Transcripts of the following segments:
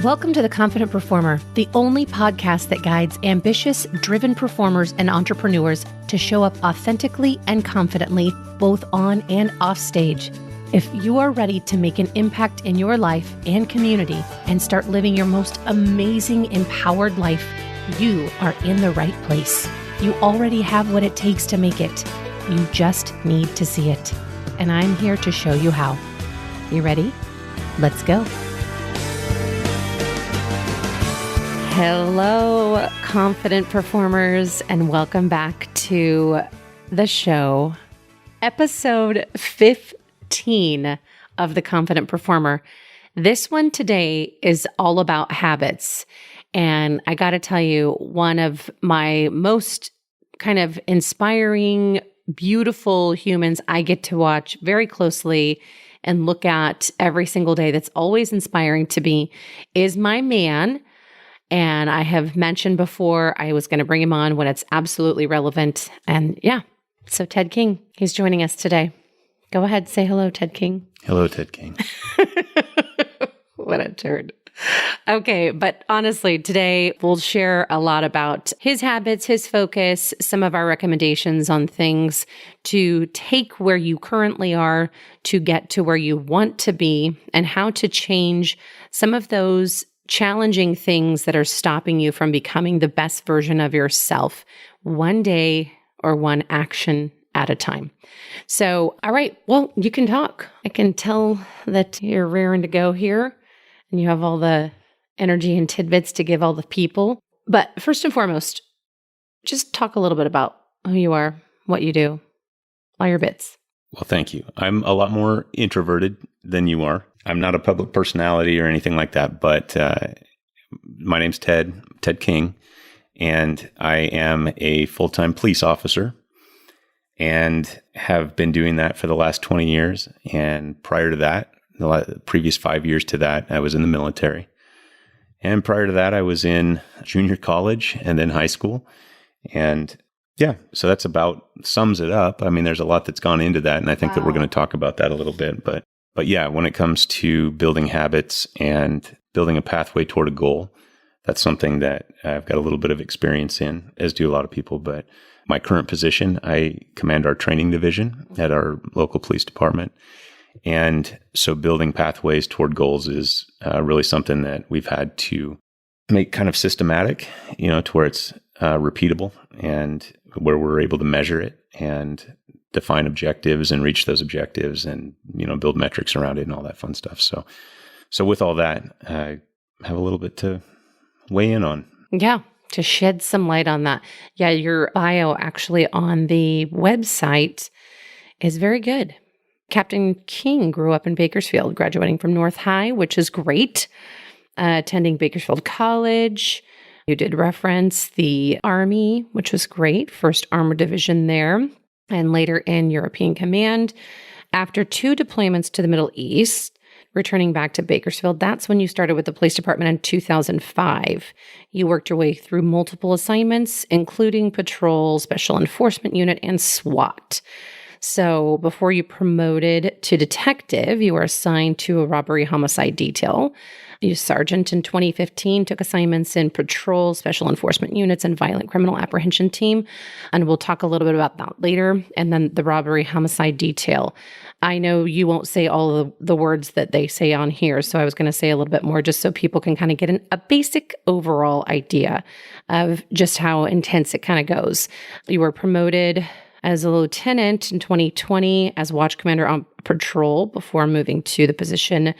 Welcome to The Confident Performer, the only podcast that guides ambitious, driven performers and entrepreneurs to show up authentically and confidently, both on and off stage. If you are ready to make an impact in your life and community and start living your most amazing, empowered life, you are in the right place. You already have what it takes to make it. You just need to see it. And I'm here to show you how. You ready? Let's go. Hello, confident performers, and welcome back to the show, episode 15 of The Confident Performer. This one today is all about habits. And I got to tell you, one of my most kind of inspiring, beautiful humans I get to watch very closely and look at every single day that's always inspiring to me is my man. And I have mentioned before, I was going to bring him on when it's absolutely relevant. And yeah, so Ted King, he's joining us today. Go ahead, say hello, Ted King. Hello, Ted King. What a turd. Okay, but honestly, today we'll share a lot about his habits, his focus, some of our recommendations on things to take where you currently are to get to where you want to be, and how to change some of those challenging things that are stopping you from becoming the best version of yourself, one day or one action at a time. So, all right, well, you can talk. I can tell that you're raring to go here and you have all the energy and tidbits to give all the people. But first and foremost, just talk a little bit about who you are, what you do, all your bits. Well, thank you. I'm a lot more introverted than you are. I'm not a public personality or anything like that, but my name's Ted King, and I am a full-time police officer and have been doing that for the last 20 years. And prior to that, the previous 5 years to that, I was in the military. And prior to that, I was in junior college and then high school. And yeah, so that's about sums it up. I mean, there's a lot that's gone into that, and I think that we're going to talk about that a little bit. But yeah, when it comes to building habits and building a pathway toward a goal, that's something that I've got a little bit of experience in, as do a lot of people. But my current position, I command our training division at our local police department. And so building pathways toward goals is really something that we've had to make kind of systematic, to where it's repeatable and where we're able to measure it and define objectives and reach those objectives and, build metrics around it and all that fun stuff. So with all that, I have a little bit to weigh in on. Yeah, to shed some light on that. Yeah, your bio actually on the website is very good. Captain King grew up in Bakersfield, graduating from North High, which is great, attending Bakersfield College. You did reference the Army, which was great, 1st Armored Division there, and later in European Command. After 2 deployments to the Middle East, returning back to Bakersfield, that's when you started with the police department in 2005. You worked your way through multiple assignments, including patrol, special enforcement unit, and SWAT. So before you promoted to detective, you were assigned to a robbery homicide detail. You sergeant in 2015, took assignments in patrol, special enforcement units, and violent criminal apprehension team. And we'll talk a little bit about that later. And then the robbery homicide detail. I know you won't say all of the words that they say on here, so I was going to say a little bit more just so people can kind of get a basic overall idea of just how intense it kind of goes. You were promoted as a lieutenant in 2020 as watch commander on patrol before moving to the position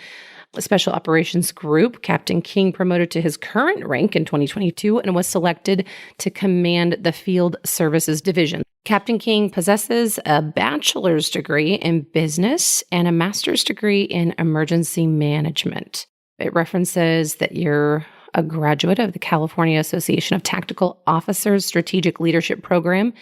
Special Operations Group. Captain King promoted to his current rank in 2022 and was selected to command the Field Services Division. Captain King possesses a bachelor's degree in business and a master's degree in emergency management. It references that you're a graduate of the California Association of Tactical Officers Strategic Leadership Program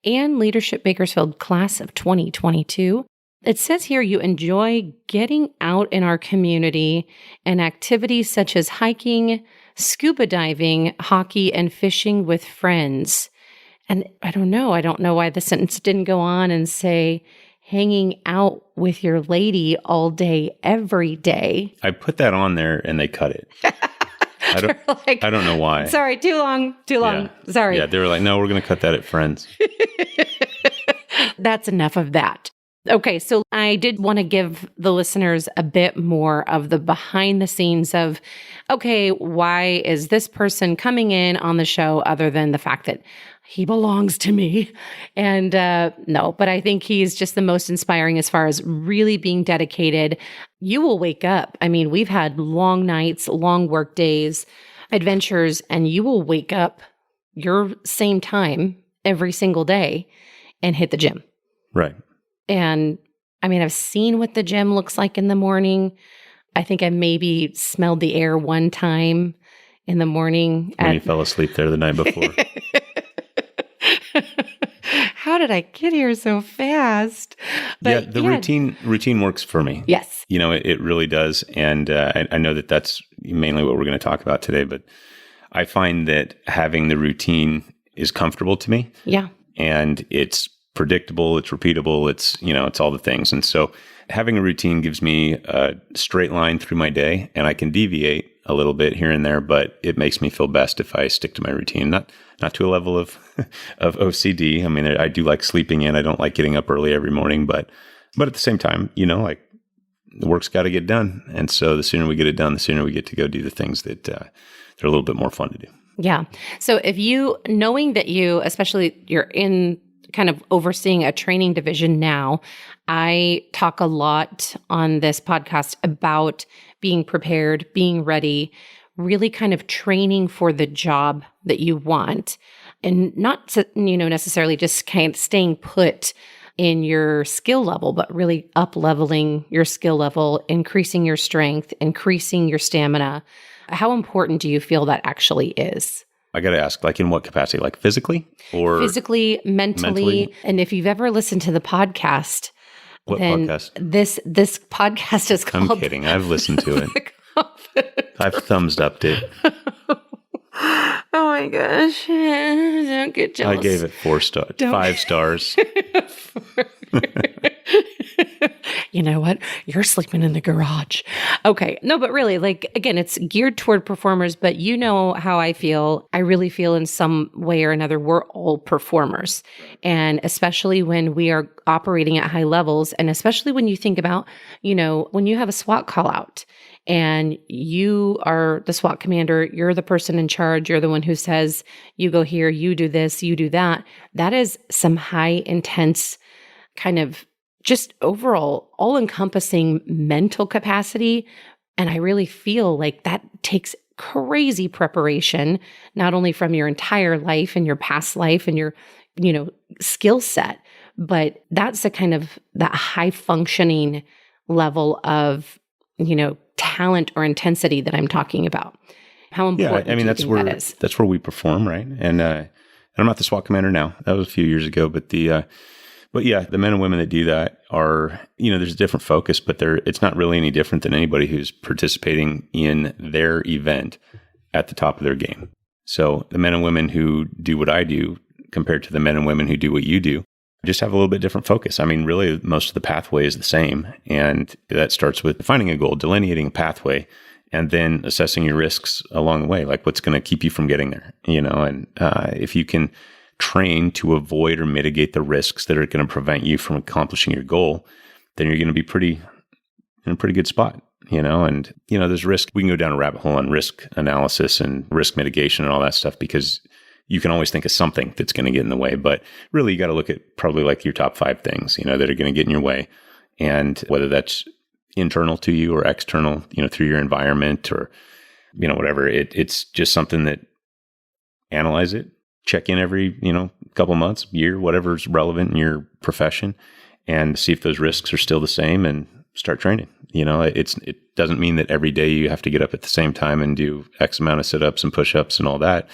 and Leadership Bakersfield Class of 2022. It says here you enjoy getting out in our community and activities such as hiking, scuba diving, hockey, and fishing with friends. And I don't know why the sentence didn't go on and say hanging out with your lady all day, every day. I put that on there and they cut it. I don't know why. Sorry, too long. Sorry. Yeah, they were like, no, we're going to cut that at Friends. That's enough of that. Okay, so I did want to give the listeners a bit more of the behind the scenes of, okay, why is this person coming in on the show other than the fact that he belongs to me? And no, but I think he's just the most inspiring as far as really being dedicated. You will wake up. I mean, we've had long nights, long work days, adventures, and you will wake up your same time every single day and hit the gym. Right. And I mean, I've seen what the gym looks like in the morning. I think I maybe smelled the air one time in the morning. When you fell asleep there the night before. How did I get here so fast? But the routine works for me. Yes. It really does. And I know that that's mainly what we're going to talk about today, but I find that having the routine is comfortable to me. Yeah. And it's predictable, it's repeatable, it's all the things. And so having a routine gives me a straight line through my day, and I can deviate a little bit here and there, but it makes me feel best if I stick to my routine. Not to a level of OCD. I mean, I do like sleeping in. I don't like getting up early every morning, but at the same time, like the work's got to get done. And so the sooner we get it done, the sooner we get to go do the things that they're a little bit more fun to do. Yeah. So knowing that especially you're in kind of overseeing a training division now, I talk a lot on this podcast about being prepared, being ready, really kind of training for the job that you want, and not, necessarily just kind of staying put in your skill level, but really up-leveling your skill level, increasing your strength, increasing your stamina. How important do you feel that actually is? I got to ask, like in what capacity? Like physically or physically, mentally? And if you've ever listened to the podcast, what then podcast? This podcast is called. I'm kidding. I've listened to it. I've thumbs upped it. Oh my gosh! Don't get jealous. I gave it 5 stars. You know what? You're sleeping in the garage. Okay. No, but really, again, it's geared toward performers, but you know how I feel. I really feel in some way or another, we're all performers. And especially when we are operating at high levels, and especially when you think about, when you have a SWAT call out and you are the SWAT commander, you're the person in charge, you're the one who says, you go here, you do this, you do that. That is some high intense kind of just overall all-encompassing mental capacity. And I really feel like that takes crazy preparation, not only from your entire life and your past life and your, skill set, but that's a kind of that high functioning level of, talent or intensity that I'm talking about. How important do you think that is? That's where we perform, right? And I'm not the SWAT commander now. That was a few years ago, but the men and women that do that are, there's a different focus, but it's not really any different than anybody who's participating in their event at the top of their game. So the men and women who do what I do compared to the men and women who do what you do just have a little bit different focus. I mean, really, most of the pathway is the same. And that starts with defining a goal, delineating a pathway, and then assessing your risks along the way, like what's going to keep you from getting there, and if you can train to avoid or mitigate the risks that are going to prevent you from accomplishing your goal, then you're going to be in a pretty good spot, and, there's risk. We can go down a rabbit hole on risk analysis and risk mitigation and all that stuff, because you can always think of something that's going to get in the way, but really you got to look at probably like your top 5 things, that are going to get in your way. And whether that's internal to you or external, through your environment or, whatever, it's just something that analyze it, check in every, couple months, year, whatever's relevant in your profession, and see if those risks are still the same and start training. It doesn't mean that every day you have to get up at the same time and do X amount of sit-ups and push-ups and all that,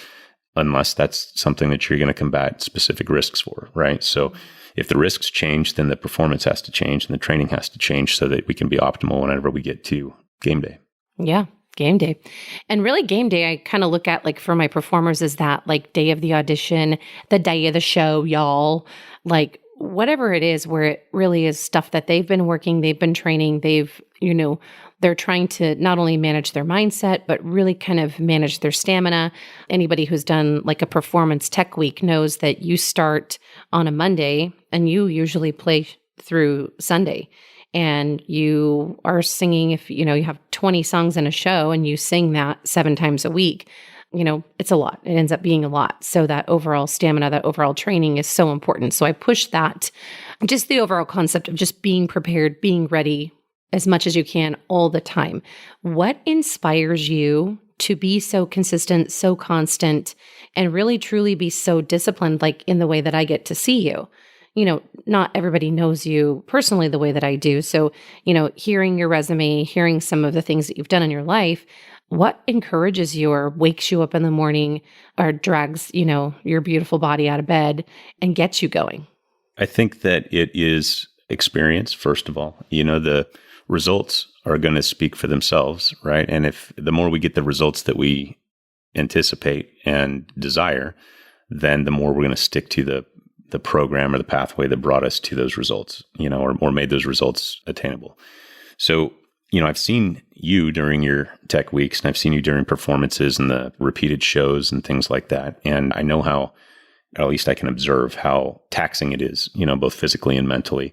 unless that's something that you're going to combat specific risks for, right? So if the risks change, then the performance has to change and the training has to change so that we can be optimal whenever we get to game day. Yeah. Game day. And really game day, I kind of look at like for my performers is that like day of the audition, the day of the show, y'all, like whatever it is where it really is stuff that they've been working, they've been training, they've they're trying to not only manage their mindset, but really kind of manage their stamina. Anybody who's done like a performance tech week knows that you start on a Monday and you usually play through Sunday. And you are singing, if you have 20 songs in a show and you sing that 7 times a week, it's a lot. It ends up being a lot. So that overall stamina, that overall training is so important. So I push that, just the overall concept of just being prepared, being ready as much as you can all the time. What inspires you to be so consistent, so constant, and really truly be so disciplined, like in the way that I get to see you? Not everybody knows you personally the way that I do. So, hearing your resume, hearing some of the things that you've done in your life, what encourages you or wakes you up in the morning or drags, your beautiful body out of bed and gets you going? I think that it is experience, first of all. The results are going to speak for themselves, right? And if the more we get the results that we anticipate and desire, then the more we're going to stick to the program or the pathway that brought us to those results, or made those results attainable. So, I've seen you during your tech weeks, and I've seen you during performances and the repeated shows and things like that. And I know how, or at least I can observe how taxing it is, both physically and mentally.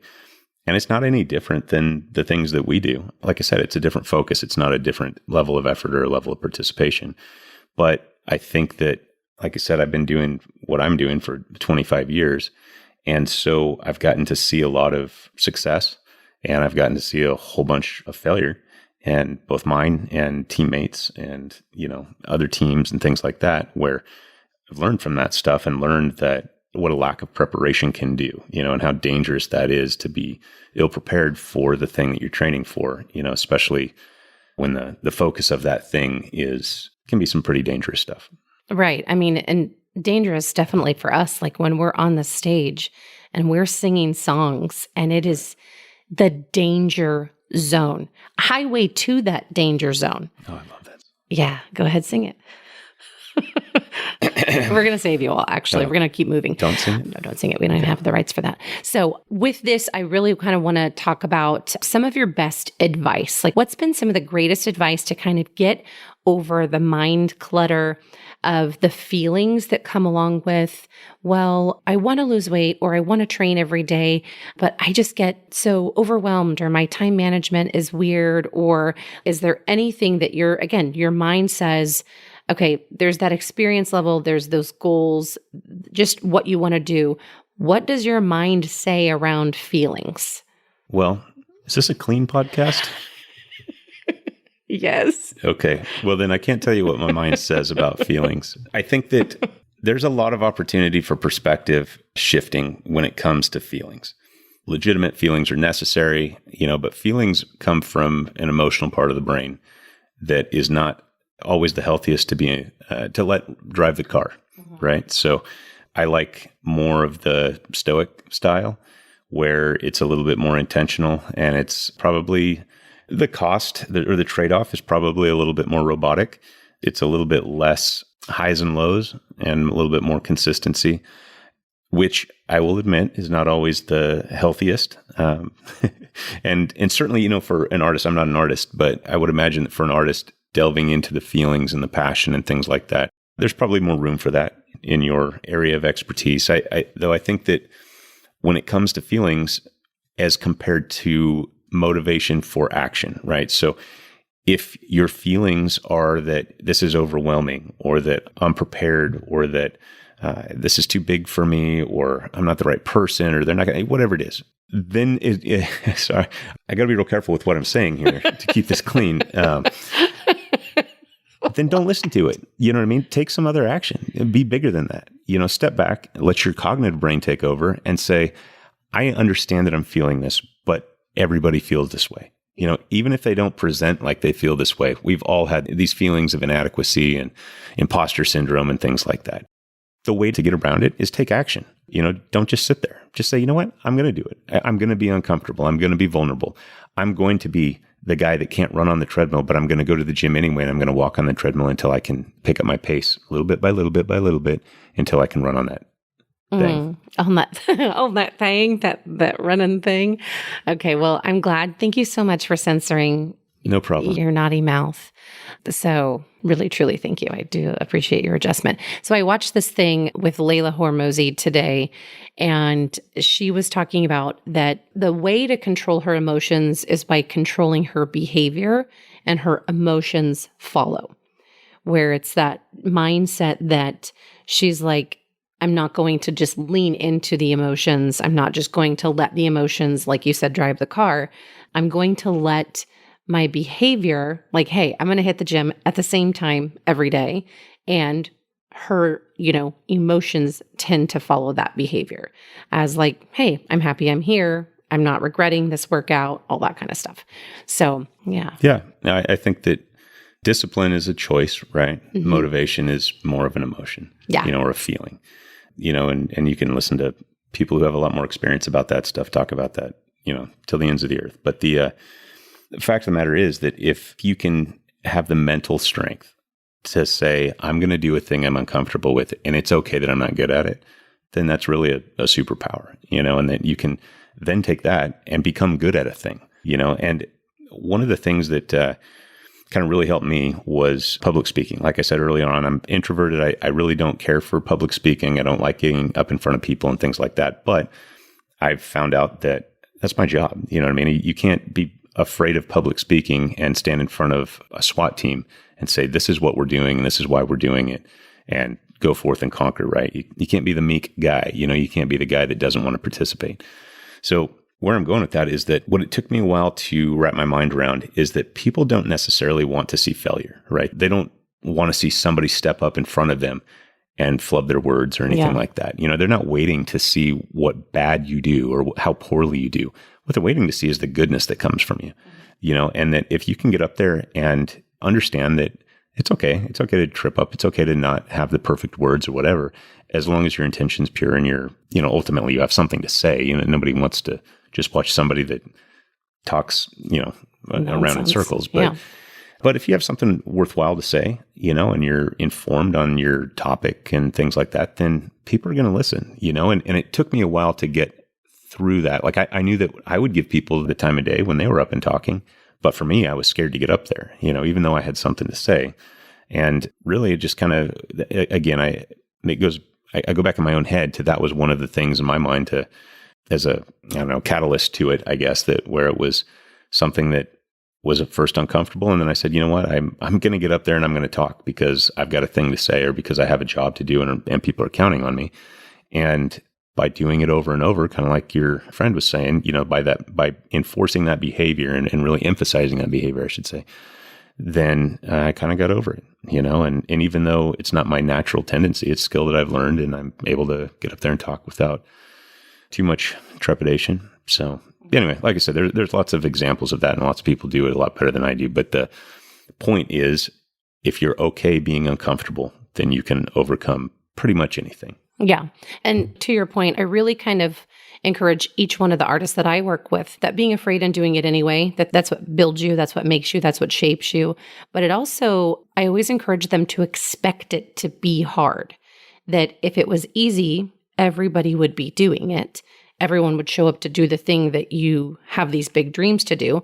And it's not any different than the things that we do. Like I said, it's a different focus. It's not a different level of effort or a level of participation. But I think that, like I said, I've been doing what I'm doing for 25 years. And so I've gotten to see a lot of success, and I've gotten to see a whole bunch of failure, and both mine and teammates and, other teams and things like that, where I've learned from that stuff and learned that what a lack of preparation can do, and how dangerous that is to be ill prepared for the thing that you're training for, especially when the focus of that thing can be some pretty dangerous stuff. Right. I mean, and dangerous definitely for us, like when we're on the stage and we're singing songs and it is the danger zone, highway to that danger zone. Oh, I love that. Yeah. Go ahead, sing it. We're going to save you all, actually. We're going to keep moving. Don't sing it? No, don't sing it. We don't have the rights for that. So with this, I really kind of want to talk about some of your best advice. Like, what's been some of the greatest advice to kind of get over the mind clutter of the feelings that come along with, well, I want to lose weight or I want to train every day, but I just get so overwhelmed, or my time management is weird? Or is there anything that your mind says, okay, there's that experience level, there's those goals, just what you want to do. What does your mind say around feelings? Well, is this a clean podcast? Yes. Okay. Well, then I can't tell you what my mind says about feelings. I think that there's a lot of opportunity for perspective shifting when it comes to feelings. Legitimate feelings are necessary, but feelings come from an emotional part of the brain that is not always the healthiest to let drive the car, right? So I like more of the stoic style, where it's a little bit more intentional, and it's probably the cost or the trade-off is probably a little bit more robotic. It's a little bit less highs and lows and a little bit more consistency, which I will admit is not always the healthiest. And certainly, for an artist, I'm not an artist, but I would imagine that for an artist, delving into the feelings and the passion and things like that, there's probably more room for that in your area of expertise. Though I think that when it comes to feelings as compared to motivation for action, right? So if your feelings are that this is overwhelming, or that I'm prepared, or that this is too big for me, or I'm not the right person, or they're not going to, whatever it is, then sorry, I got to be real careful with what I'm saying here to keep this clean. Then don't listen to it. You know what I mean? Take some other action. Be bigger than that. Step back, let your cognitive brain take over and say, I understand that I'm feeling this, but everybody feels this way. Even if they don't present like they feel this way, we've all had these feelings of inadequacy and imposter syndrome and things like that. The way to get around it is take action. Don't just sit there. Just say, you know what? I'm going to do it. I'm going to be uncomfortable. I'm going to be vulnerable. I'm going to be the guy that can't run on the treadmill, but I'm going to go to the gym anyway, and I'm going to walk on the treadmill until I can pick up my pace little bit by little bit by little bit until I can run on that thing. On that thing, that running thing. Okay, well, I'm glad. Thank you so much for censoring No problem. your naughty mouth. So really, truly, thank you. I do appreciate your adjustment. So I watched this thing with Layla Hormozy today, and she was talking about that the way to control her emotions is by controlling her behavior, and her emotions follow. Where it's that mindset that she's like, I'm not going to just lean into the emotions. I'm not just going to let the emotions, like you said, drive the car. I'm going to let my behavior, like, hey, I'm going to hit the gym at the same time every day. And her, emotions tend to follow that behavior as like, hey, I'm happy I'm here. I'm not regretting this workout, all that kind of stuff. So, yeah. Yeah. I think that discipline is a choice, right? Mm-hmm. Motivation is more of an emotion, or a feeling, and you can listen to people who have a lot more experience about that stuff, talk about that, till the ends of the earth. But the fact of the matter is that if you can have the mental strength to say, I'm going to do a thing I'm uncomfortable with, and it's okay that I'm not good at it, then that's really a superpower, and that you can then take that and become good at a thing, and one of the things that kind of really helped me was public speaking. Like I said earlier on, I'm introverted. I really don't care for public speaking. I don't like getting up in front of people and things like that. But I've found out that that's my job. You know what I mean? You can't be afraid of public speaking and stand in front of a SWAT team and say, this is what we're doing and this is why we're doing it, and go forth and conquer, right? You can't be the meek guy. You can't be the guy that doesn't want to participate. So where I'm going with that is that what it took me a while to wrap my mind around is that people don't necessarily want to see failure, right? They don't want to see somebody step up in front of them and flub their words or anything like that. They're not waiting to see what bad you do or how poorly you do. What they're waiting to see is the goodness that comes from you, and that if you can get up there and understand that it's okay to trip up. It's okay to not have the perfect words or whatever, as long as your intention's pure and you're, ultimately you have something to say. Nobody wants to just watch somebody that talks, around in circles. But if you have something worthwhile to say, and you're informed on your topic and things like that, then people are going to listen, and it took me a while to get through that. Like I knew that I would give people the time of day when they were up and talking. But for me, I was scared to get up there, even though I had something to say. And really, it just kind of, again, I go back in my own head to that was one of the things in my mind as a, catalyst to it, I guess, that where it was something that was at first uncomfortable. And then I said, you know what, I'm going to get up there and I'm going to talk because I've got a thing to say or because I have a job to do and people are counting on me. And by doing it over and over, kind of like your friend was saying, by enforcing that behavior and really emphasizing that behavior, I should say, then I kind of got over it, and even though it's not my natural tendency, it's a skill that I've learned and I'm able to get up there and talk without too much trepidation. So anyway, like I said, there's lots of examples of that and lots of people do it a lot better than I do. But the point is, if you're okay being uncomfortable, then you can overcome pretty much anything. Yeah. And to your point, I really kind of encourage each one of the artists that I work with that being afraid and doing it anyway, that's what builds you, that's what makes you, that's what shapes you. But it also, I always encourage them to expect it to be hard. That if it was easy, everybody would be doing it. Everyone would show up to do the thing that you have these big dreams to do.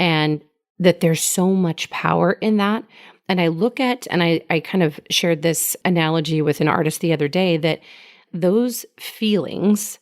And that there's so much power in that. And I look at, and I kind of shared this analogy with an artist the other day, that those feelings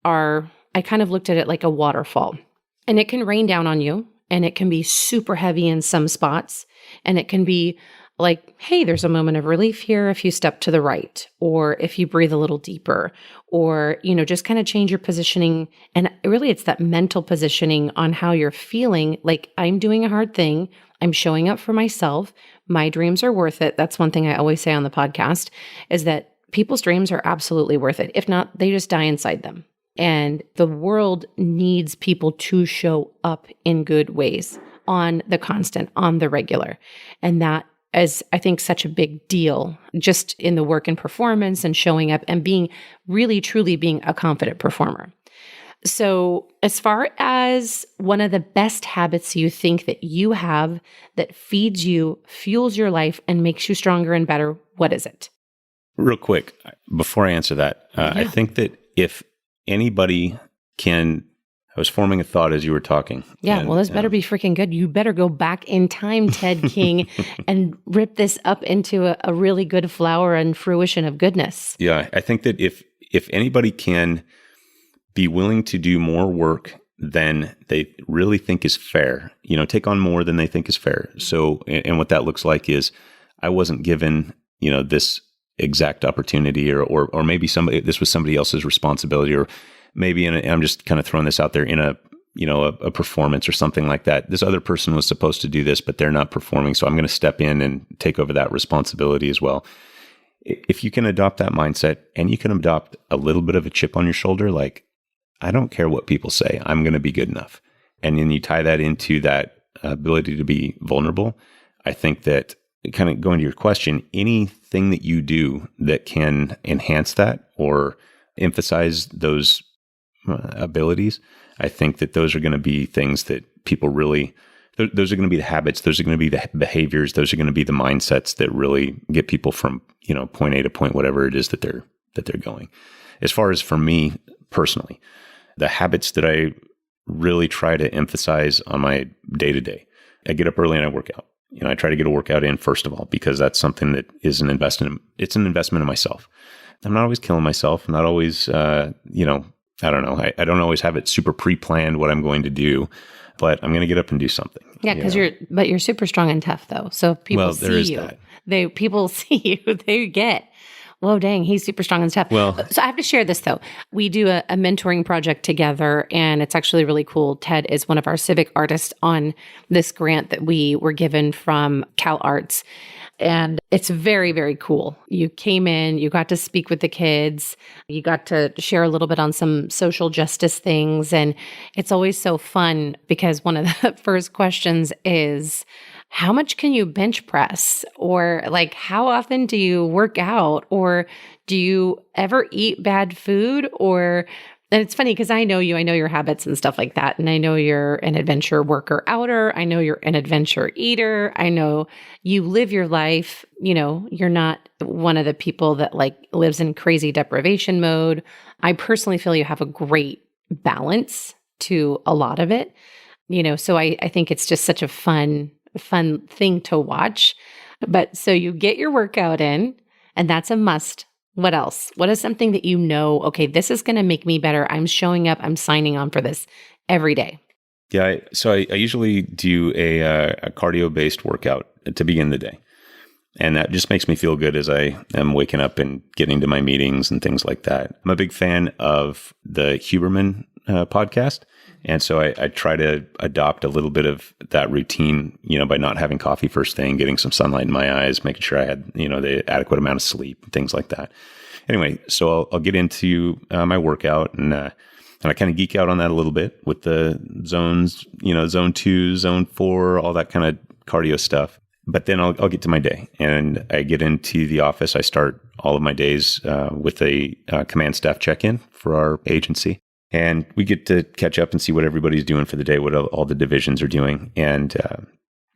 are, I kind of looked at it like a waterfall. And it can rain down on you, and it can be super heavy in some spots. And it can be like, hey, there's a moment of relief here if you step to the right, or if you breathe a little deeper, or, just kind of change your positioning. And really, it's that mental positioning on how you're feeling. Like, I'm doing a hard thing. I'm showing up for myself. My dreams are worth it. That's one thing I always say on the podcast, is that people's dreams are absolutely worth it. If not, they just die inside them. And the world needs people to show up in good ways on the constant, on the regular. And that is, I think, such a big deal just in the work and performance and showing up and being really, truly being a confident performer. So as far as one of the best habits you think that you have that feeds you, fuels your life, and makes you stronger and better, what is it? Real quick, before I answer that, I think that if anybody can I was forming a thought as you were talking. Yeah, well, this better be freaking good. You better go back in time, Ted King, and rip this up into a really good flower and fruition of goodness. Yeah, I think that if anybody can be willing to do more work than they really think is fair, take on more than they think is fair. So, and what that looks like is I wasn't given, this exact opportunity or maybe this was somebody else's responsibility, or maybe I'm just kind of throwing this out there in a performance or something like that. This other person was supposed to do this, but they're not performing. So I'm going to step in and take over that responsibility as well. If you can adopt that mindset and you can adopt a little bit of a chip on your shoulder, like, I don't care what people say, I'm going to be good enough. And then you tie that into that ability to be vulnerable. I think that, kind of going to your question, anything that you do that can enhance that or emphasize those abilities, I think that those are going to be things that people really, those are going to be the habits, those are going to be the behaviors, those are going to be the mindsets that really get people from, point A to point whatever it is that they're going. As far as for me personally, the habits that I really try to emphasize on my day-to-day, I get up early and I work out. I try to get a workout in first of all, because that's something that is an investment. It's an investment in myself. I'm not always killing myself. I'm not always, I don't know. I don't always have it super pre-planned what I'm going to do, but I'm going to get up and do something. Yeah, because you're super strong and tough though. So if people see you, people see you, they get, whoa, dang, he's super strong and tough. Well, so I have to share this though. We do a mentoring project together, and it's actually really cool. Ted is one of our civic artists on this grant that we were given from Cal Arts. And it's very, very cool. You came in, you got to speak with the kids, you got to share a little bit on some social justice things. And it's always so fun because one of the first questions is, how much can you bench press? Or like, how often do you work out? Or do you ever eat bad food? And it's funny because I know your habits and stuff like that. And I know you're an adventure worker outer. I know you're an adventure eater. I know you live your life. You're not one of the people that like lives in crazy deprivation mode. I personally feel you have a great balance to a lot of it. So I think it's just such a fun thing to watch. But so you get your workout in, and that's a must. What else? What is something that okay, this is going to make me better. I'm showing up. I'm signing on for this every day. Yeah. So I usually do a cardio-based workout to begin the day. And that just makes me feel good as I am waking up and getting to my meetings and things like that. I'm a big fan of the Huberman podcast. And so I try to adopt a little bit of that routine, by not having coffee first thing, getting some sunlight in my eyes, making sure I had, the adequate amount of sleep, things like that. Anyway, so I'll get into my workout and I kind of geek out on that a little bit with the zones, zone 2, zone 4, all that kind of cardio stuff. But then I'll get to my day and I get into the office. I start all of my days with a command staff check-in for our agency. And we get to catch up and see what everybody's doing for the day, what all the divisions are doing. And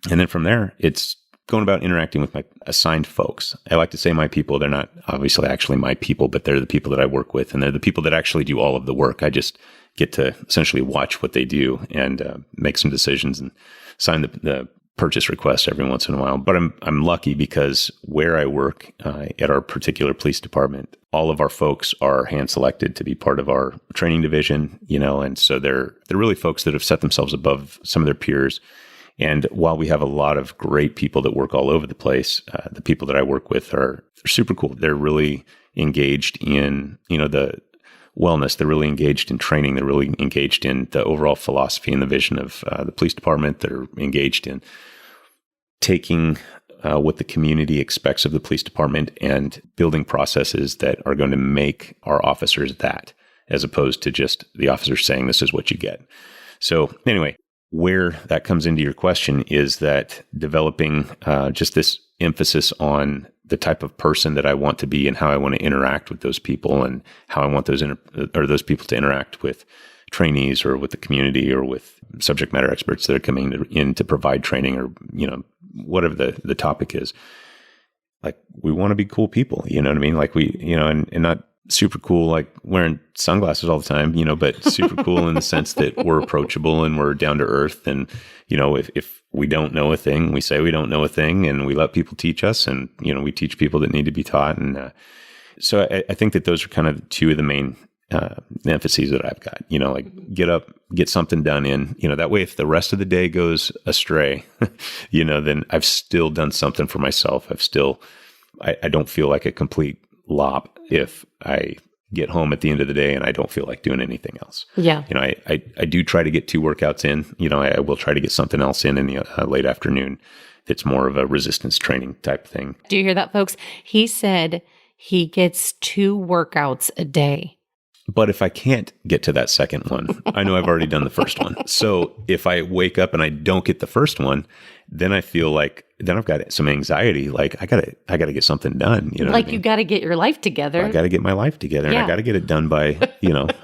then from there, it's going about interacting with my assigned folks. I like to say my people. They're not obviously actually my people, but they're the people that I work with. And they're the people that actually do all of the work. I just get to essentially watch what they do and make some decisions and sign the purchase request every once in a while. But I'm lucky because where I work at our particular police department, all of our folks are hand selected to be part of our training division, and so they're really folks that have set themselves above some of their peers. And while we have a lot of great people that work all over the place, the people that I work with they're super cool. They're really engaged in, the wellness. They're really engaged in training. They're really engaged in the overall philosophy and the vision of the police department. They're engaged in taking what the community expects of the police department and building processes that are going to make our officers that, as opposed to just the officers saying this is what you get. So anyway, where that comes into your question is that developing just this emphasis on the type of person that I want to be and how I want to interact with those people and how I want those people to interact with trainees or with the community or with subject matter experts that are coming in to provide training or, whatever the topic is. Like, we want to be cool people, you know what I mean? Like and not super cool, like wearing sunglasses all the time, but super cool in the sense that we're approachable and we're down to earth. And, if we don't know a thing, we say we don't know a thing, and we let people teach us, and, we teach people that need to be taught. And so I think that those are kind of two of the main emphases that I've got, like get up, get something done in, that way, if the rest of the day goes astray, then I've still done something for myself. I don't feel like a complete lop if I get home at the end of the day and I don't feel like doing anything else. Yeah. I do try to get 2 workouts in, I will try to get something else in the late afternoon. It's more of a resistance training type thing. Do you hear that, folks? He said he gets 2 workouts a day. But if I can't get to that second one, I know I've already done the first one. So if I wake up and I don't get the first one, then I feel like then I've got some anxiety. Like I gotta get something done. Like you got to get your life together. I got to get my life together, and I got to get it done by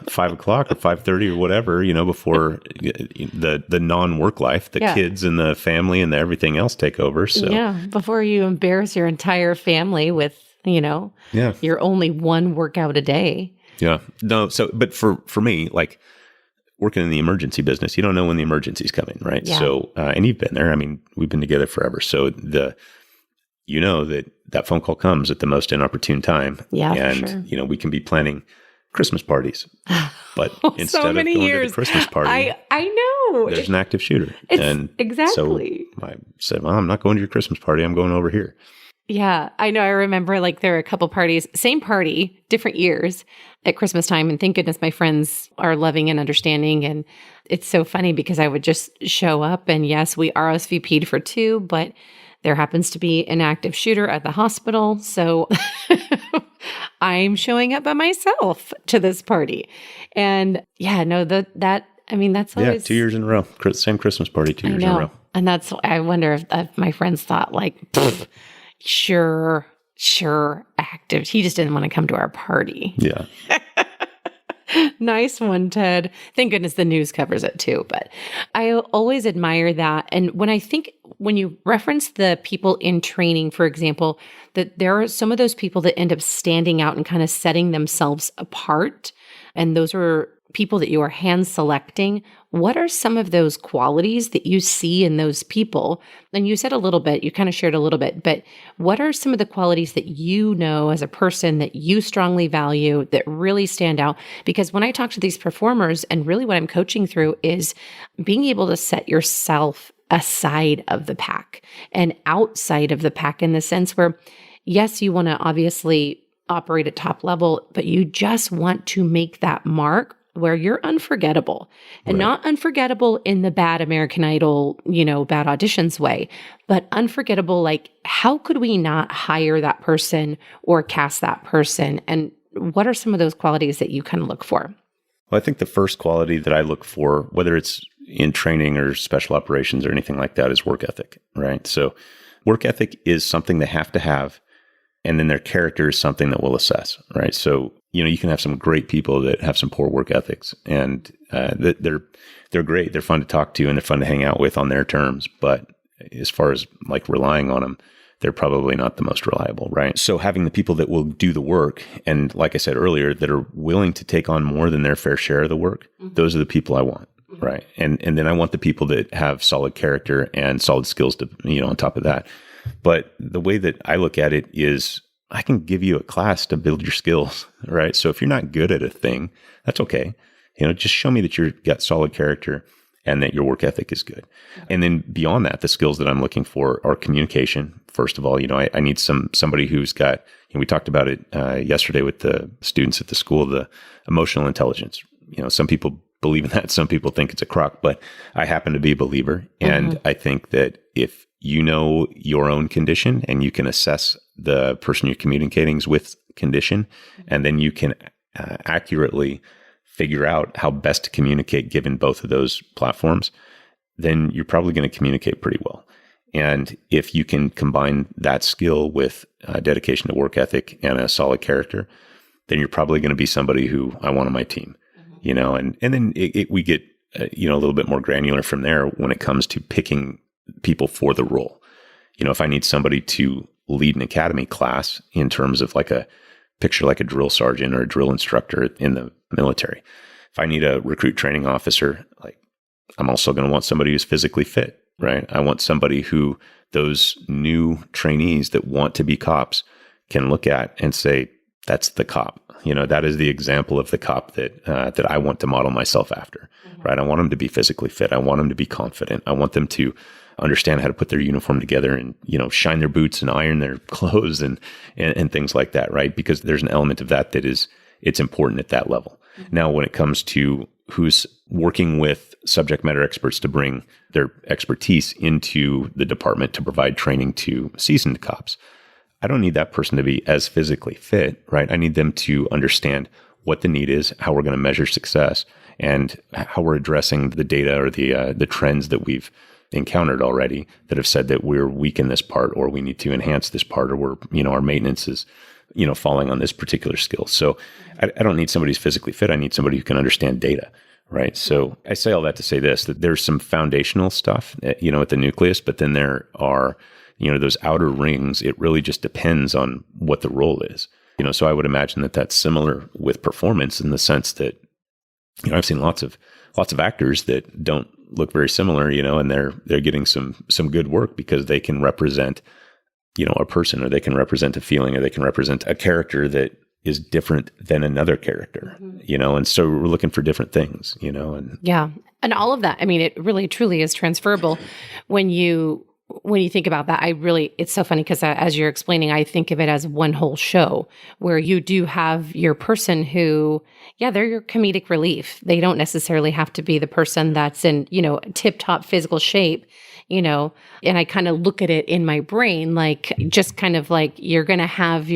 5 o'clock or 5:30 or whatever. Before the non-work life, the kids and the family and everything else take over. So before you embarrass your entire family with your only 1 workout a day. Yeah. No. So, but for me, like working in the emergency business, you don't know when the emergency's coming, right? Yeah. So, and you've been there. I mean, we've been together forever. So that phone call comes at the most inopportune time. Yeah. And, for sure. We can be planning Christmas parties, but instead so of going years. to the Christmas party, I know there's an active shooter. Exactly. So I said, well, I'm not going to your Christmas party. I'm going over here. Yeah, I know. I remember like there were a couple parties, same party, different years at Christmas time. And thank goodness my friends are loving and understanding. And it's so funny because I would just show up and yes, we RSVP'd for 2, but there happens to be an active shooter at the hospital. So I'm showing up by myself to this party. And yeah, no, that's always 2 years in a row. Same Christmas party, 2 years in a row. And I wonder if my friends thought like, sure, active. He just didn't want to come to our party. Yeah. Nice one, Ted. Thank goodness the news covers it too. But I always admire that. And when you reference the people in training, for example, that there are some of those people that end up standing out and kind of setting themselves apart. And those are people that you are hand selecting. What are some of those qualities that you see in those people? And you said a little bit, you kind of shared a little bit, but what are some of the qualities that you know as a person that you strongly value that really stand out? Because when I talk to these performers, and really what I'm coaching through is being able to set yourself aside of the pack and outside of the pack in the sense where, yes, you want to obviously operate at top level, but you just want to make that mark where you're unforgettable and not unforgettable in the bad American Idol, bad auditions way, but unforgettable. Like, how could we not hire that person or cast that person? And what are some of those qualities that you kind of look for? Well, I think the first quality that I look for, whether it's in training or special operations or anything like that, is work ethic, right? So work ethic is something they have to have. And then their character is something that we'll assess, right? So, you can have some great people that have some poor work ethics, and they're great. They're fun to talk to and they're fun to hang out with on their terms. But as far as like relying on them, they're probably not the most reliable, right? So having the people that will do the work, and like I said earlier, that are willing to take on more than their fair share of the work, those are the people I want, right? And then I want the people that have solid character and solid skills to, on top of that. But the way that I look at it is I can give you a class to build your skills, right? So if you're not good at a thing, that's okay. Just show me that you've got solid character and that your work ethic is good. And then beyond that, the skills that I'm looking for are communication. First of all, I need somebody who's got, we talked about it yesterday with the students at the school, the emotional intelligence. Some people believe in that. Some people think it's a crock, but I happen to be a believer. And I think that if you know your own condition and you can assess the person you're communicating with condition, and then you can accurately figure out how best to communicate given both of those platforms, then you're probably going to communicate pretty well. And if you can combine that skill with dedication to work ethic and a solid character, then you're probably going to be somebody who I want on my team, and then we get, a little bit more granular from there when it comes to picking people for the role. If I need somebody to lead an academy class in terms of like a picture like a drill sergeant or a drill instructor in the military. If I need a recruit training officer, like I'm also going to want somebody who's physically fit, right? I want somebody who those new trainees that want to be cops can look at and say, that's the cop. That is the example of the cop that I want to model myself after, right? I want them to be physically fit. I want them to be confident. I want them to understand how to put their uniform together and, shine their boots and iron their clothes and things like that, right? Because there's an element of that it's important at that level. Now, when it comes to who's working with subject matter experts to bring their expertise into the department to provide training to seasoned cops, I don't need that person to be as physically fit, right? I need them to understand what the need is, how we're going to measure success, and how we're addressing the data or the trends that we've encountered already that have said that we're weak in this part, or we need to enhance this part, or our maintenance is, falling on this particular skill. So I don't need somebody who's physically fit. I need somebody who can understand data, right? So I say all that to say this, that there's some foundational stuff, at the nucleus, but then there are, those outer rings. It really just depends on what the role is, so I would imagine that that's similar with performance in the sense that, I've seen lots of actors that don't look very similar, and they're getting some good work because they can represent, a person, or they can represent a feeling, or they can represent a character that is different than another character, and so we're looking for different things, and yeah. And all of that, I mean, it really truly is transferable when you think about that. It's so funny because as you're explaining, I think of it as one whole show where you do have your person who, they're your comedic relief. They don't necessarily have to be the person that's in, tip-top physical shape, and I kind of look at it in my brain, like just kind of like you're going to have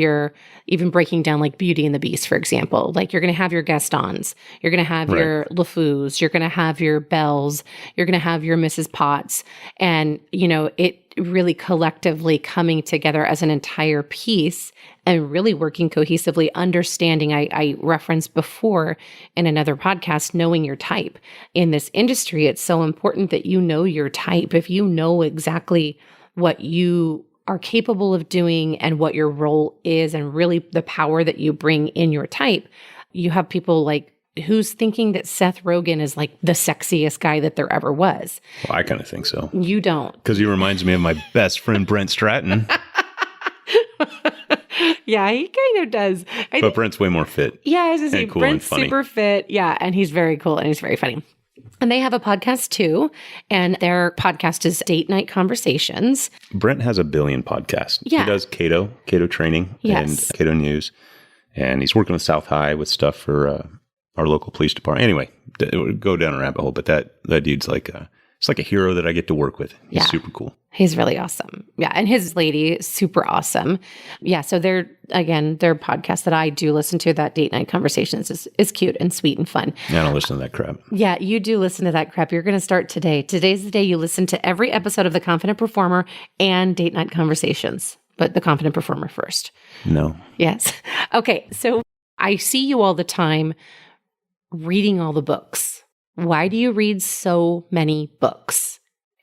even breaking down like Beauty and the Beast, for example, like you're going to have your Gastons, you're going to have your LeFous, you're going to have your Bells, you're going to have your Mrs. Potts, and, it really collectively coming together as an entire piece and really working cohesively, understanding, I referenced before in another podcast, knowing your type. In this industry, it's so important that you know your type. If you know exactly what you are capable of doing and what your role is and really the power that you bring in your type, you have people like who's thinking that Seth Rogen is like the sexiest guy that there ever was. Well, I kind of think so. You don't. Because he reminds me of my best friend, Brent Stratton. Yeah, he kind of does. But Brent's way more fit. Yeah, I was going to say, cool Brent's and funny. Super fit. Yeah, and he's very cool and he's very funny. And they have a podcast too, and their podcast is Date Night Conversations. Brent has a billion podcasts. Yeah. He does Cato training and Cato News, and he's working with South High with stuff for our local police department. Anyway, it would go down a rabbit hole, but that dude's like it's like a hero that I get to work with. He's super cool. He's really awesome. Yeah. And his lady, super awesome. Yeah. So their podcast that I do listen to, that Date Night Conversations, is cute and sweet and fun. I don't listen to that crap. Yeah, you do listen to that crap. You're going to start today. Today's the day you listen to every episode of The Confident Performer and Date Night Conversations, but The Confident Performer first. No. Yes. Okay. So I see you all the time reading all the books. Why do you read so many books?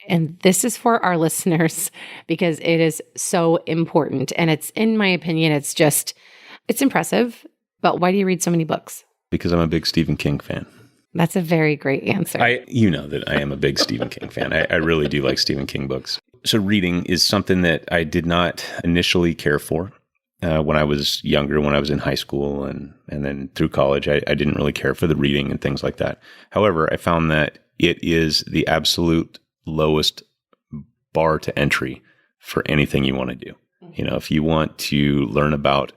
And this is for our listeners because it is so important. And it's, in my opinion, it's impressive. But why do you read so many books? Because I'm a big Stephen King fan. That's a very great answer. You know that I am a big Stephen King fan. I really do like Stephen King books. So reading is something that I did not initially care for. When I was younger, when I was in high school and then through college, I didn't really care for the reading and things like that. However, I found that it is the absolute lowest bar to entry for anything you want to do. If you want to learn about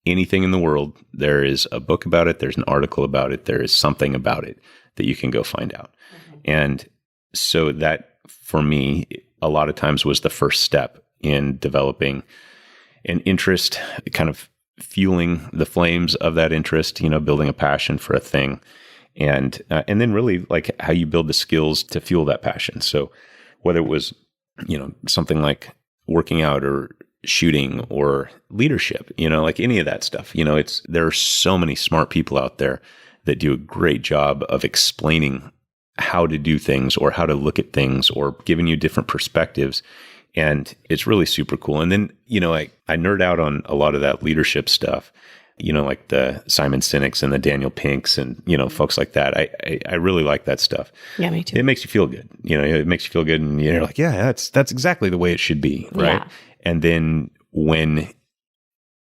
anything in the world, there is a book about it, there's an article about it, there is something about it that you can go find out. And so that, for me, a lot of times was the first step in developing an interest, kind of fueling the flames of that interest, building a passion for a thing. And then really like how you build the skills to fuel that passion. So whether it was, something like working out or shooting or leadership, like any of that stuff, there are so many smart people out there that do a great job of explaining how to do things or how to look at things or giving you different perspectives. And it's really super cool. And then, I nerd out on a lot of that leadership stuff. like the Simon Sinek's and the Daniel Pinks and, folks like that. I really like that stuff. Yeah, me too. It makes you feel good. It makes you feel good. And you're like, yeah, that's exactly the way it should be. Right. Yeah. And then when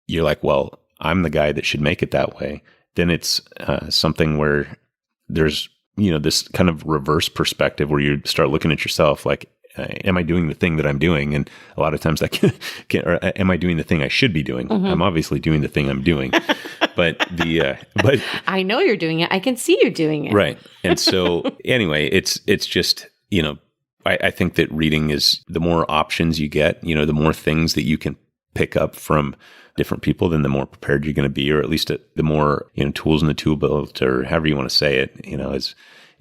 you're like, well, I'm the guy that should make it that way, then it's something where there's, this kind of reverse perspective where you start looking at yourself like, am I doing the thing that I'm doing? And a lot of times that or am I doing the thing I should be doing? Mm-hmm. I'm obviously doing the thing I'm doing, but I know you're doing it. I can see you doing it. Right. And so anyway, it's just, I think that reading is the more options you get, the more things that you can pick up from different people, then the more prepared you're going to be, or at least the more, tools in the tool belt, or however you want to say it,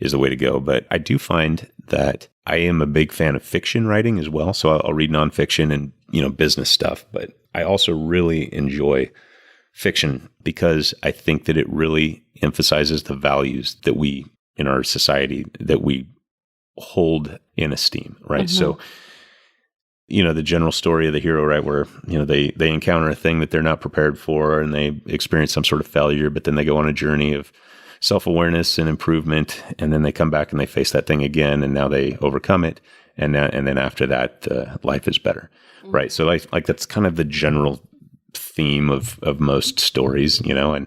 is the way to go. But I do find that I am a big fan of fiction writing as well. So I'll read nonfiction and, business stuff, but I also really enjoy fiction because I think that it really emphasizes the values that we in our society that we hold in esteem, right? Mm-hmm. So, the general story of the hero, right, where, they encounter a thing that they're not prepared for and they experience some sort of failure, but then they go on a journey of self-awareness and improvement, and then they come back and they face that thing again, and now they overcome it, and then after that, life is better, right? So like that's kind of the general theme of most stories, and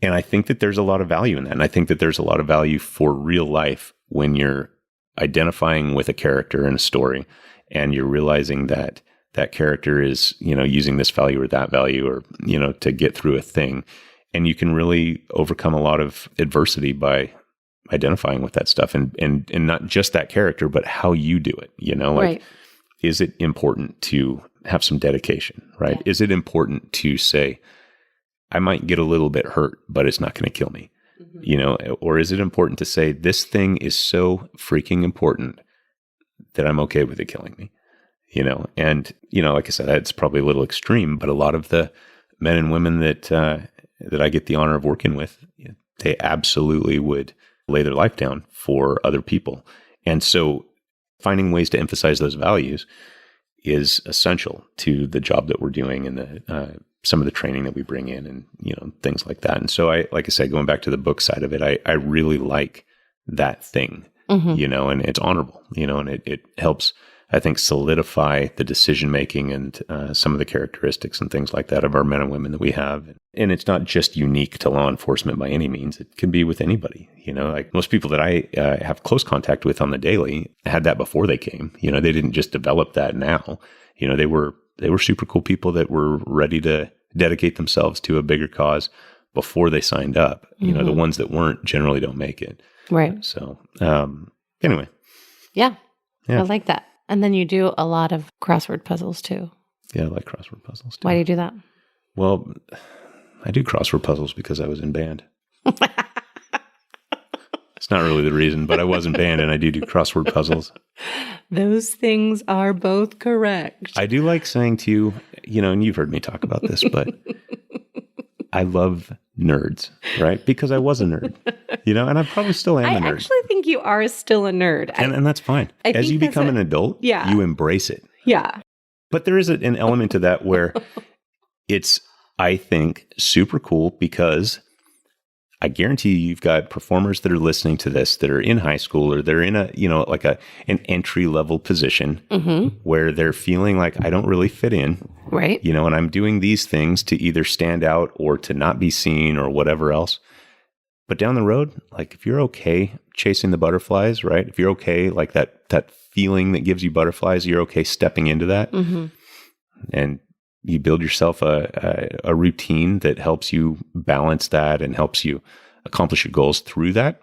I think that there's a lot of value in that, and I think that there's a lot of value for real life when you're identifying with a character in a story, and you're realizing that that character is, using this value or that value, or to get through a thing. And you can really overcome a lot of adversity by identifying with that stuff, and not just that character, but how you do it. Right. Is it important to have some dedication, right? Yeah. Is it important to say, I might get a little bit hurt, but it's not going to kill me, or is it important to say, this thing is so freaking important that I'm okay with it killing me, and, like I said, it's probably a little extreme, but a lot of the men and women that I get the honor of working with, they absolutely would lay their life down for other people. And so finding ways to emphasize those values is essential to the job that we're doing and some of the training that we bring in and, things like that. And so like I said, going back to the book side of it, I really like that thing, mm-hmm. And it's honorable, and it helps, I think, solidify the decision-making and some of the characteristics and things like that of our men and women that we have. And it's not just unique to law enforcement by any means. It can be with anybody, like most people that I have close contact with on the daily had that before they came. They didn't just develop that now. They were super cool people that were ready to dedicate themselves to a bigger cause before they signed up. Mm-hmm. The ones that weren't generally don't make it. Right. So anyway. Yeah. I like that. And then you do a lot of crossword puzzles too. Yeah, I like crossword puzzles too. Why do you do that? Well, I do crossword puzzles because I was in band. It's not really the reason, but I was in band and I do crossword puzzles. Those things are both correct. I do like saying to you, and you've heard me talk about this, but I love nerds, right? Because I was a nerd, and I probably still am a nerd. I actually think you are still a nerd. And that's fine. As you become an adult, you embrace it. Yeah. But there is an element to that where it's, I think, super cool because I guarantee you've got performers that are listening to this that are in high school or they're in a, like an entry level position mm-hmm. where they're feeling like I don't really fit in. Right. And I'm doing these things to either stand out or to not be seen or whatever else. But down the road, like if you're okay chasing the butterflies, right? If you're okay, like that feeling that gives you butterflies, you're okay stepping into that. Mm-hmm. And you build yourself a routine that helps you balance that and helps you accomplish your goals through that.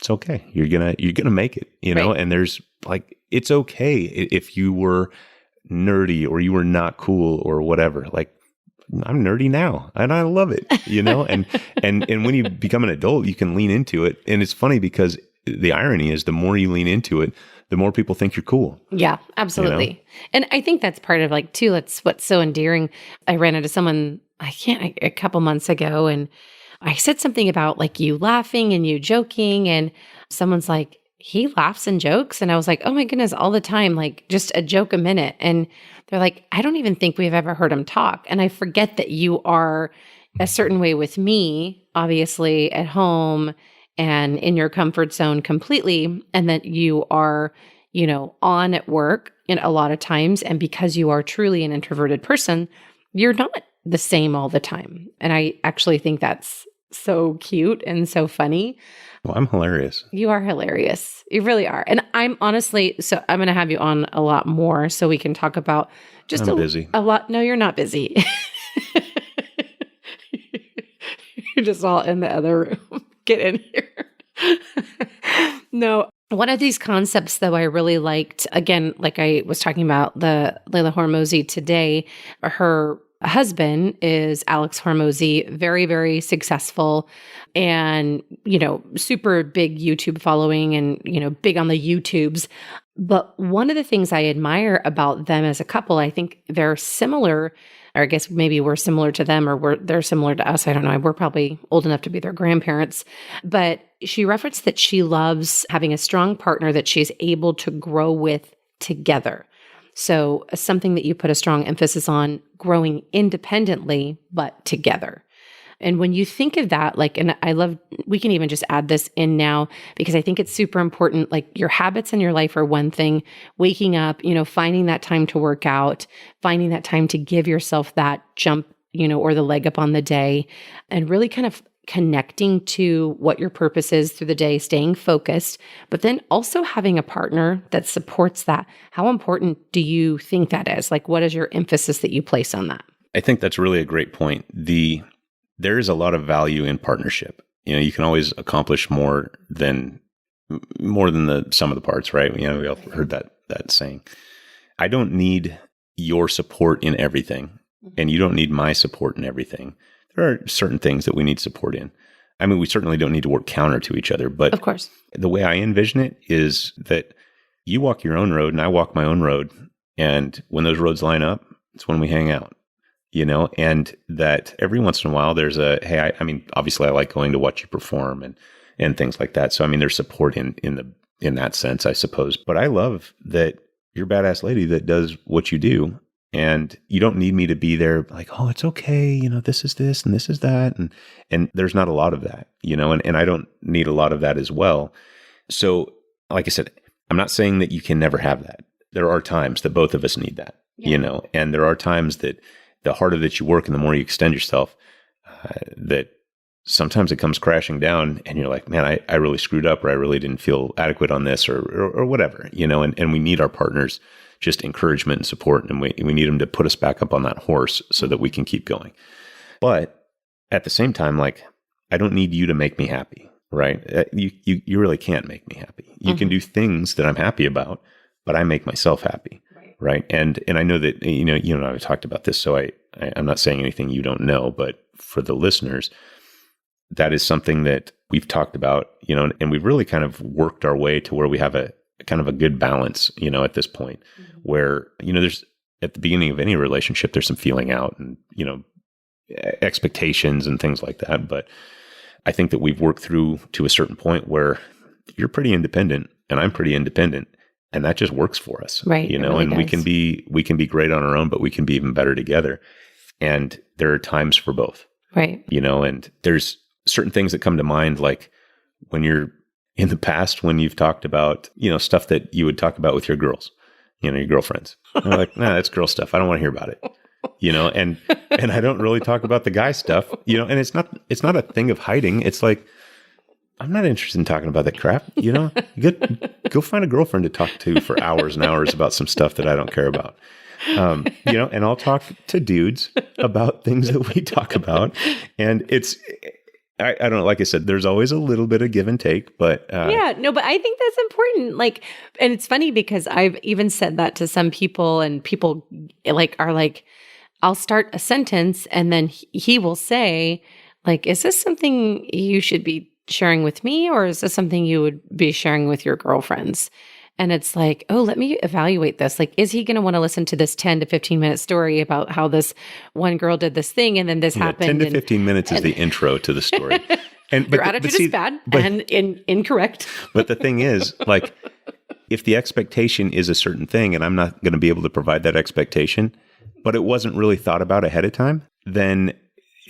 It's okay. You're gonna make it, Right. And there's like, it's okay if you were nerdy or you were not cool or whatever. Like, I'm nerdy now and I love it, and when you become an adult, you can lean into it. And it's funny because the irony is the more you lean into it, the more people think you're cool. Yeah, absolutely. And I think that's part of that's what's so endearing. I ran into someone, a couple months ago, and I said something about you laughing and you joking, and someone's like, he laughs and jokes. And I was like, oh my goodness, all the time, just a joke a minute. And they're like, I don't even think we've ever heard him talk. And I forget that you are, a certain way with me, obviously at home and in your comfort zone completely, and that you are, on at work in a lot of times. And because you are truly an introverted person, you're not the same all the time. And I actually think that's so cute and so funny. Well, I'm hilarious. You are hilarious. You really are. And I'm honestly, so I'm going to have you on a lot more so we can talk about just busy. A lot. No, you're not busy. You're just all in the other room. Get in here. No. One of these concepts, though, I really liked, again, like I was talking about the Layla Hormozi today, her husband is Alex Hormozi, very, very successful and, super big YouTube following and, big on the YouTubes. But one of the things I admire about them as a couple, I think they're similar, or I guess maybe we're similar to them or they're similar to us. I don't know. We're probably old enough to be their grandparents. But she referenced that she loves having a strong partner that she's able to grow with together. So something that you put a strong emphasis on, growing independently, but together. And when you think of that, and I love, we can even just add this in now because I think it's super important. Like your habits in your life are one thing, waking up, finding that time to work out, finding that time to give yourself that jump, or the leg up on the day, and really kind of connecting to what your purpose is through the day, staying focused, but then also having a partner that supports that. How important do you think that is? Like, what is your emphasis that you place on that? I think that's really a great point. There is a lot of value in partnership. You can always accomplish more than the sum of the parts, right? We all heard that saying. I don't need your support in everything, and you don't need my support in everything. There are certain things that we need support in. I mean, we certainly don't need to work counter to each other, but of course, the way I envision it is that you walk your own road and I walk my own road. And when those roads line up, it's when we hang out, and that every once in a while there's hey, I mean, obviously I like going to watch you perform and things like that. So, I mean, there's support in that sense, I suppose. But I love that you're a badass lady that does what you do. And you don't need me to be there like, oh, it's okay. This is this and this is that. And there's not a lot of that, and I don't need a lot of that as well. So like I said, I'm not saying that you can never have that. There are times that both of us need that, and there are times that the harder that you work and the more you extend yourself, that sometimes it comes crashing down and you're like, man, I really screwed up, or I really didn't feel adequate on this or whatever, and we need our partners just encouragement and support. And we need them to put us back up on that horse so that we can keep going. But at the same time, I don't need you to make me happy, right? You really can't make me happy. You can do things that I'm happy about, but I make myself happy. Right. And I know that, you and I have talked about this, so I'm not saying anything you don't know, but for the listeners, that is something that we've talked about, and we've really kind of worked our way to where we have a kind of a good balance, at this point where, there's at the beginning of any relationship, there's some feeling out and, expectations and things like that. But I think that we've worked through to a certain point where you're pretty independent and I'm pretty independent, and that just works for us. Right. Really and does. we can be great on our own, but we can be even better together. And there are times for both. Right. And there's certain things that come to mind, like when you're in the past, when you've talked about, stuff that you would talk about with your girls, your girlfriends. And they're like, nah, that's girl stuff. I don't want to hear about it. And I don't really talk about the guy stuff, and it's not a thing of hiding. It's like, I'm not interested in talking about that crap. Go find a girlfriend to talk to for hours and hours about some stuff that I don't care about. And I'll talk to dudes about things that we talk about. And I don't know, like I said, there's always a little bit of give and take, but but I think that's important. And it's funny because I've even said that to some people, and people are like, I'll start a sentence and then he will say, is this something you should be sharing with me, or is this something you would be sharing with your girlfriends? And it's like, oh, let me evaluate this. Is he going to want to listen to this 10 to 15 minute story about how this one girl did this thing and then this happened? 10 to 15 minutes is the intro to the story. And your attitude is bad and incorrect. But the thing is, if the expectation is a certain thing and I'm not going to be able to provide that expectation, but it wasn't really thought about ahead of time, then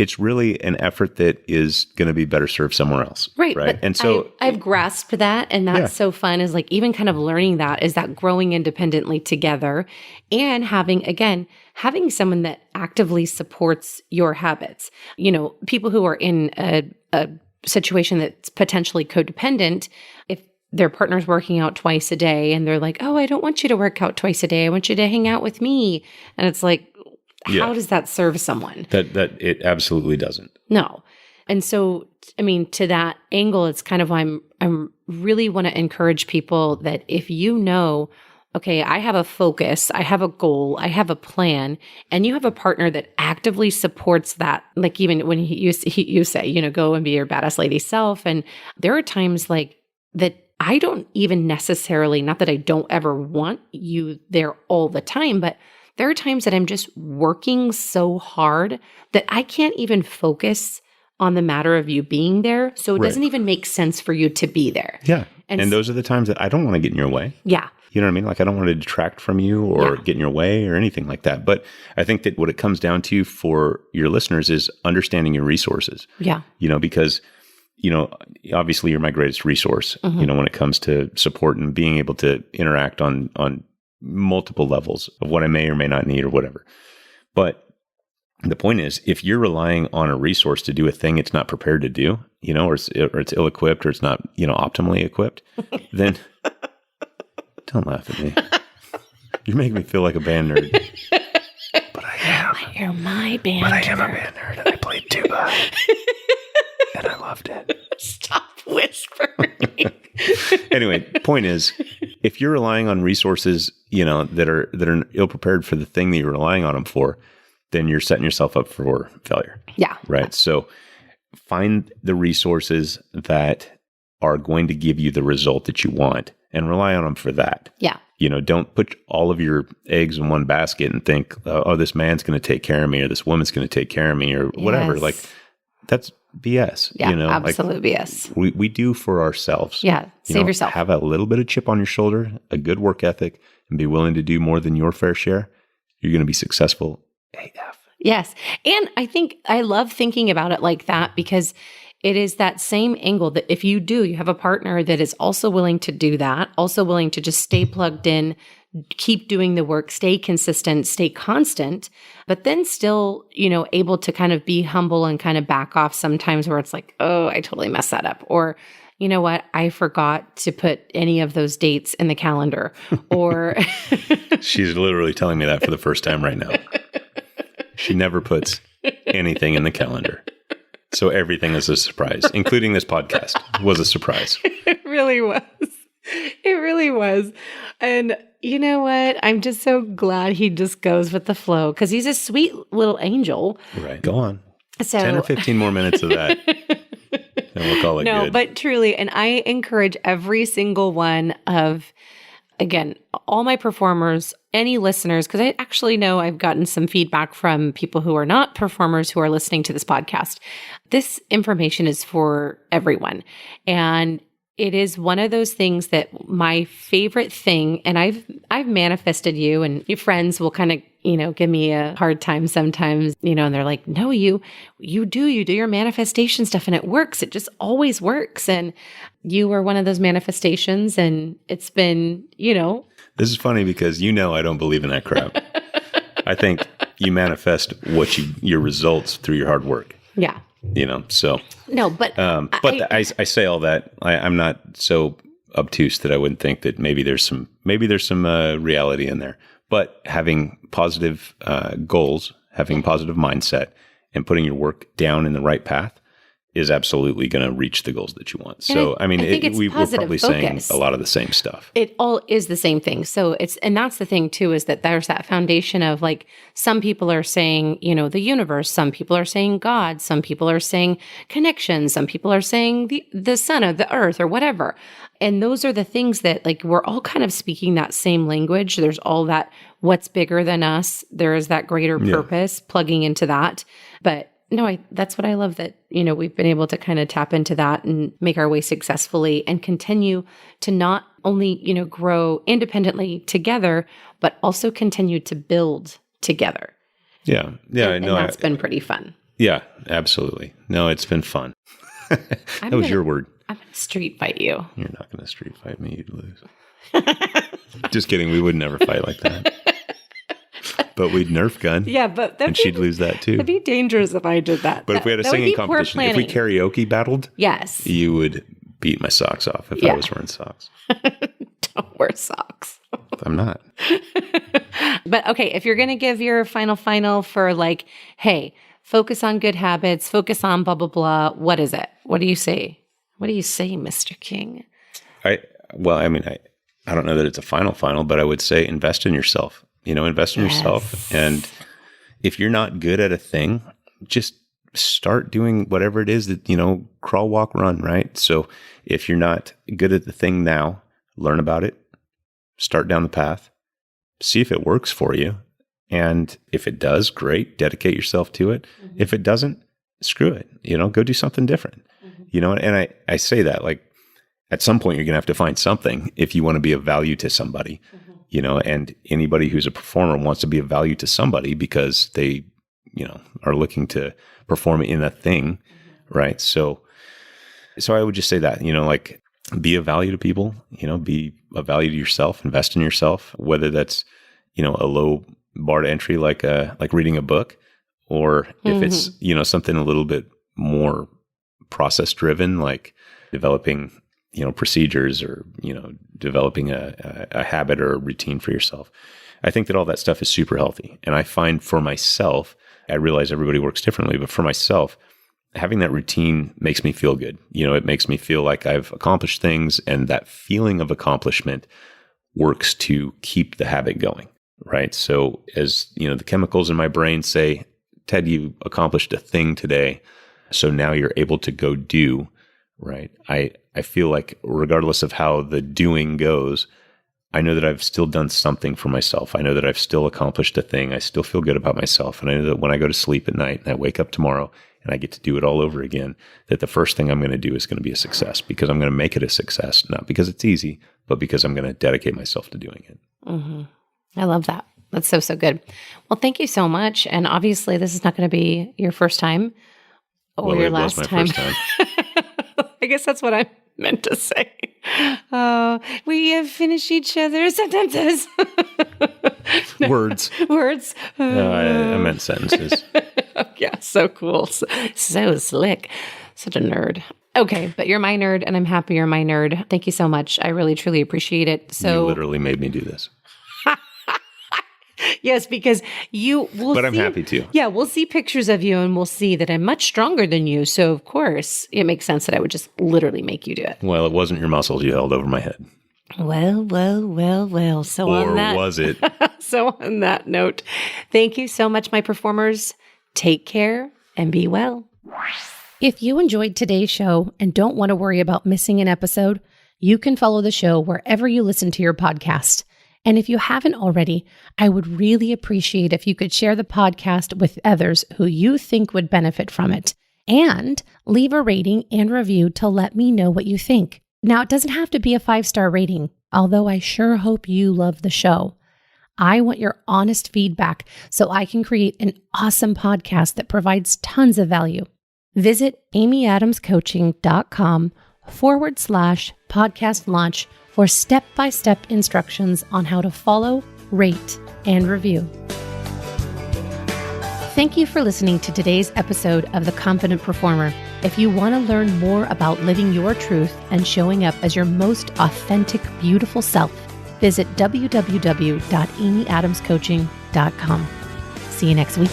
it's really an effort that is going to be better served somewhere else. Right. Right. But And so I've grasped that. And that's so fun is like even kind of learning that is that growing independently together and having someone that actively supports your habits. People who are in a situation that's potentially codependent, if their partner's working out twice a day and they're like, oh, I don't want you to work out twice a day. I want you to hang out with me. And it's like, how does that serve someone? that it absolutely doesn't. No. And so, to that angle, it's kind of why I'm really want to encourage people that if okay, I have a focus, I have a goal, I have a plan, and you have a partner that actively supports that. Like even when you say, go and be your badass lady self. And there are times like that I don't even necessarily, not that I don't ever want you there all the time, but there are times that I'm just working so hard that I can't even focus on the matter of you being there. So it doesn't even make sense for you to be there. Yeah. And those are the times that I don't want to get in your way. Yeah. You know what I mean? Like I don't want to detract from you or get in your way or anything like that. But I think that what it comes down to for your listeners is understanding your resources. Yeah. Because, obviously you're my greatest resource, when it comes to support and being able to interact on multiple levels of what I may or may not need or whatever. But the point is, if you're relying on a resource to do a thing it's not prepared to do, or it's ill-equipped or it's not, optimally equipped, then don't laugh at me. You're making me feel like a band nerd. But I am. You're my band But I am a band nerd and I played tuba. And I loved it. Stop whispering. Anyway, point is, if you're relying on resources, that are ill-prepared for the thing that you're relying on them for, then you're setting yourself up for failure. Yeah. Right. So find the resources that are going to give you the result that you want and rely on them for that. Yeah. Don't put all of your eggs in one basket and think, oh, this man's going to take care of me or this woman's going to take care of me or whatever. Yes. Like that's BS. Yeah, absolute BS. We do for ourselves. Yeah. Save yourself. Have a little bit of chip on your shoulder, a good work ethic, and be willing to do more than your fair share. You're going to be successful AF. Yes. And I think I love thinking about it like that because it is that same angle that if you have a partner that is also willing to do that, also willing to just stay plugged in, keep doing the work, stay consistent, stay constant, but then still, able to kind of be humble and kind of back off sometimes where it's like, oh, I totally messed that up. Or, you know what? I forgot to put any of those dates in the calendar. Or she's literally telling me that for the first time right now. She never puts anything in the calendar. So everything is a surprise, including this podcast was a surprise. It really was. It really was. And you know what? I'm just so glad he just goes with the flow because he's a sweet little angel. Right. Go on. So 10 or 15 more minutes of that. And we'll call it good. No, but truly, and I encourage every single one of, again, all my performers, any listeners, because I actually know I've gotten some feedback from people who are not performers who are listening to this podcast. This information is for everyone. And it is one of those things that my favorite thing, and I've manifested you, and your friends will kind of, give me a hard time sometimes, and they're like, no, you do your manifestation stuff and it works. It just always works. And you were one of those manifestations and it's been, This is funny because I don't believe in that crap. I think you manifest your results through your hard work. Yeah. So. No, but. I say all that. I'm not so obtuse that I wouldn't think that maybe there's some reality in there. But having positive goals, having positive mindset, and putting your work down in the right path is absolutely going to reach the goals that you want. So, I think we're probably saying a lot of the same stuff. It all is the same thing. So and that's the thing too, is that there's that foundation of like, some people are saying, the universe, some people are saying God, some people are saying connection, some people are saying the sun or the earth or whatever. And those are the things that like, we're all kind of speaking that same language. There's all that, what's bigger than us. There is that greater purpose plugging into that. But no, that's what I love that, we've been able to kind of tap into that and make our way successfully and continue to not only, grow independently together, but also continue to build together. Yeah. Yeah. And that's been pretty fun. Yeah, absolutely. No, it's been fun. That was your word. I'm going to street fight you. You're not going to street fight me. You'd lose. Just kidding. We would never fight like that. But we'd Nerf gun. Yeah, but and she'd lose that too. It'd be dangerous if I did that. But if we had a singing competition, if we karaoke battled, yes, you would beat my socks off if I was wearing socks. Don't wear socks. I'm not. But okay, if you're going to give your final for like, hey, focus on good habits, focus on blah, blah, blah, what is it? What do you say? What do you say, Mr. King? I don't know that it's a final, but I would say invest in yourself. Invest in yourself. And if you're not good at a thing, just start doing whatever it is that, crawl, walk, run, right? So if you're not good at the thing now, learn about it, start down the path, see if it works for you. And if it does, great, dedicate yourself to it. Mm-hmm. If it doesn't, screw it, go do something different. Mm-hmm. And I say that like at some point you're going to have to find something if you want to be of value to somebody. Mm-hmm. And anybody who's a performer wants to be of value to somebody because they, are looking to perform in a thing, right? So I would just say that, like be of value to people, be of value to yourself, invest in yourself, whether that's, a low bar to entry, like reading a book, or if it's, something a little bit more process driven, like developing procedures or, developing a habit or a routine for yourself. I think that all that stuff is super healthy. And I find for myself, I realize everybody works differently, but for myself, having that routine makes me feel good. It makes me feel like I've accomplished things, and that feeling of accomplishment works to keep the habit going, right? So as, the chemicals in my brain say, Ted, you accomplished a thing today, so now you're able to go do, right? I feel like regardless of how the doing goes, I know that I've still done something for myself. I know that I've still accomplished a thing. I still feel good about myself. And I know that when I go to sleep at night and I wake up tomorrow and I get to do it all over again, that the first thing I'm going to do is going to be a success, because I'm going to make it a success, not because it's easy, but because I'm going to dedicate myself to doing it. Mm-hmm. I love that. That's so, so good. Well, thank you so much. And obviously this is not going to be your first time or your last time. First time. I guess that's what I meant to say. We have finished each other's sentences. Words. No, I meant sentences. Yeah, so cool. So slick. Such a nerd. Okay, but you're my nerd, and I'm happy you're my nerd. Thank you so much. I really, truly appreciate it. So you literally made me do this. Yes, because But I'm happy to. Yeah, we'll see pictures of you and we'll see that I'm much stronger than you. So, of course, it makes sense that I would just literally make you do it. Well, it wasn't your muscles you held over my head. Well. So or on that, was it? So on that note, thank you so much, my performers. Take care and be well. If you enjoyed today's show and don't want to worry about missing an episode, you can follow the show wherever you listen to your podcast. And if you haven't already, I would really appreciate if you could share the podcast with others who you think would benefit from it, and leave a rating and review to let me know what you think. Now, it doesn't have to be a 5-star rating, although I sure hope you love the show. I want your honest feedback so I can create an awesome podcast that provides tons of value. Visit amyadamscoaching.com/podcast launch for step-by-step instructions on how to follow, rate, and review. Thank you for listening to today's episode of The Confident Performer. If you want to learn more about living your truth and showing up as your most authentic, beautiful self, visit www.amyadamscoaching.com. See you next week.